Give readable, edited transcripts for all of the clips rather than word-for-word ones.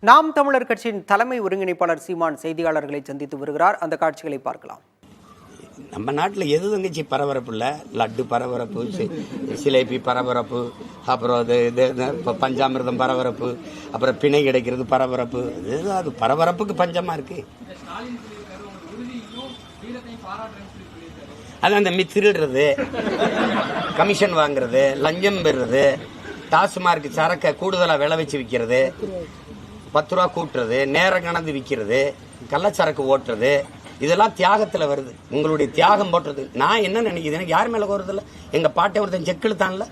நாம் தமிழர் கட்சியின் தலைமை ஒருங்கிணைப்பாளர் சீமான் செய்தியாளர்களை சந்தித்து வருகிறார். அந்த காட்சிகளை பார்க்கலாம். நம்ம நாட்டில் எது தங்கச்சி பரபரப்பு இல்லை, லட்டு பரபரப்பு, சிலேபி பரபரப்பு, அப்புறம் பஞ்சாமிர்தம் பரபரப்பு, அப்புறம் பிணை கிடைக்கிறது பரபரப்பு. அது பரபரப்புக்கு பஞ்சமா இருக்கு. அது அந்த திருடுறது, கமிஷன் வாங்குறது, லஞ்சம் பெறுறது, டாஸ்மார்க் சரக்கை கூடுதலா விளை வச்சு விற்கிறது, 10 ரூபா கூட்டுறது, நேரம் கணந்து விற்கிறது, கள்ளச்சரக்கு ஓட்டுறது, இதெல்லாம் தியாகத்தில் வருது. உங்களுடைய தியாகம் போட்டுறது. நான் என்ன நினைக்கிறேன், எனக்கு யார் மேலே வருது இல்லை, எங்கள் பாட்டை ஒருத்தன் செக்கிழுத்தான்ல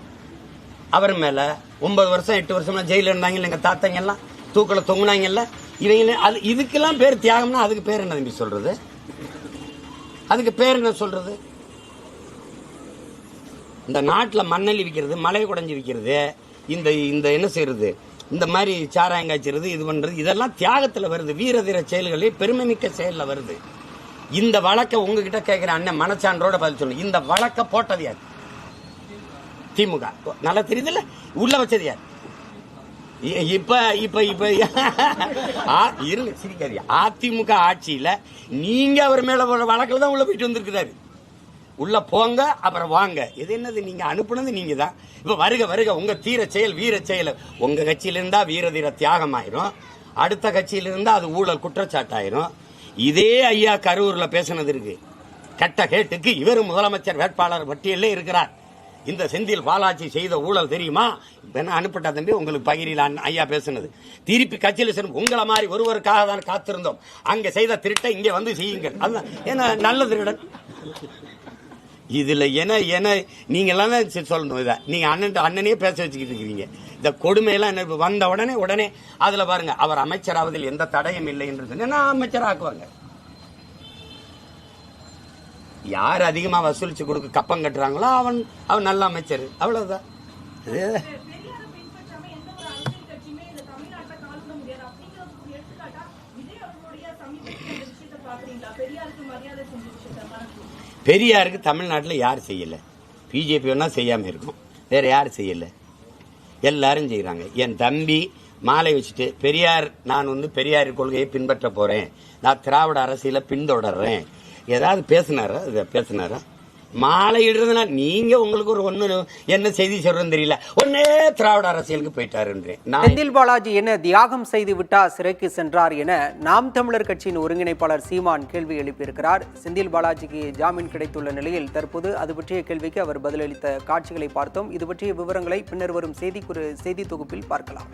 அவர் மேலே 9 வருஷம் 8 வருஷம்லாம் ஜெயிலில் இருந்தாங்கல்ல, எங்கள் தாத்தங்க எல்லாம் தூக்கில் தொங்குனாங்கல்ல, இவங்க அது இதுக்கெல்லாம் பேர் தியாகம்னா அதுக்கு பேர் என்ன தம்பி சொல்றது? அதுக்கு பேர் என்ன சொல்றது? இந்த நாட்டில் மண்ணெல்லி விற்கிறது, மலை குடைஞ்சி விற்கிறது, இந்த என்ன செய்யறது, இந்த மாதிரி சாராயம் காய்ச்சிறது, இது பண்றது, இதெல்லாம் தியாகத்தில் வருது. வீரதீர செயல்களே பெருமை மிக்க செயலில் வருது. இந்த வழக்கை உங்ககிட்ட கேட்கிற அண்ணன் மனச்சான்றோட பதில் சொல்லு. இந்த வழக்கை போட்டது யார்? திமுக. நல்லா தெரியுதுல்ல, உள்ள வச்சது யார்? இப்ப இருங்க, சிரிக்காதீங்க. அதிமுக ஆட்சியில நீங்க அவர் மேல வழக்கில் தான் உள்ள போயிட்டு வந்திருக்கிறாரு. உள்ள போங்க அப்புறம் வாங்க. இது என்னது, நீங்க அனுப்புனது நீங்க தான். இப்ப வருக உங்க தீர செயல் வீர செயல் உங்க கட்சியில இருந்தா வீர தீர தியாகம் ஆயிரும், அடுத்த கட்சியில இருந்தா அது ஊழல் குற்றச்சாட்டாயிரும். இதே ஐயா கரூர்ல பேசினது இருக்கு. கட்ட கேட்டுக்கு இவர் முதலமைச்சர் வேட்பாளர் பட்டியலே இருக்கிறார். இந்த செந்தில் பாலாஜி செய்த ஊழல் தெரியுமா? அனுப்பிட்டா தம்பி உங்களுக்கு பகிரில ஐயா பேசுனது. திருப்பி கட்சியில் செல்லும் உங்களை மாதிரி ஒருவருக்காக தான் காத்திருந்தோம், அங்க செய்த திருட்டை இங்க வந்து செய்யுங்கள். அதுதான் ஏன்னா நல்ல திருடன். இதுல என்ன நீங்க எல்லாம் சொல்லணும். இதை நீங்க அண்ணனே பேச வச்சுக்கிட்டு இருக்கிறீங்க. இந்த கொடுமையெல்லாம் வந்த உடனே அதுல பாருங்க, அவர் அமைச்சராவதில் எந்த தடையும் இல்லை என்று சொன்னா அமைச்சர் ஆக்குவாங்க. யார் அதிகமா வசூலிச்சு கொடுக்க கப்பம் கட்டுறாங்களோ அவன் நல்ல அமைச்சர், அவ்வளவுதான். பெரியாருக்கு தமிழ்நாட்டில் யார் செய்யல? பிஜேபி வேணா செய்யாம இருக்கும், வேற யார் செய்யல? எல்லாரும் செய்யறாங்க. என் தம்பி மாலை வச்சுட்டு பெரியார், நான் பெரியார் கொள்கையை பின்பற்ற போறேன், நான் திராவிட அரசியல பின்தொடர்றேன், ஏதாவது பேசினாரா? மாலை இடுறதுனா நீங்க உங்களுக்கு ஒரு என்ன செய்தி சொல்றதுன்னு தெரியல, ஒன்னே திராவிட அரசியலுக்கு போயிட்டாரு. செந்தில் பாலாஜி என்ன தியாகம் செய்து விட்டா சிறைக்கு சென்றார் என நாம் தமிழர் கட்சியின் ஒருங்கிணைப்பாளர் சீமான் கேள்வி எழுப்பியிருக்கிறார். செந்தில் பாலாஜிக்கு ஜாமீன் கிடைத்துள்ள நிலையில் தற்போது அது பற்றிய கேள்விக்கு அவர் பதிலளித்த காட்சிகளை பார்த்தோம். இது பற்றிய விவரங்களை பின்னர் வரும் செய்தி தொகுப்பில் பார்க்கலாம்.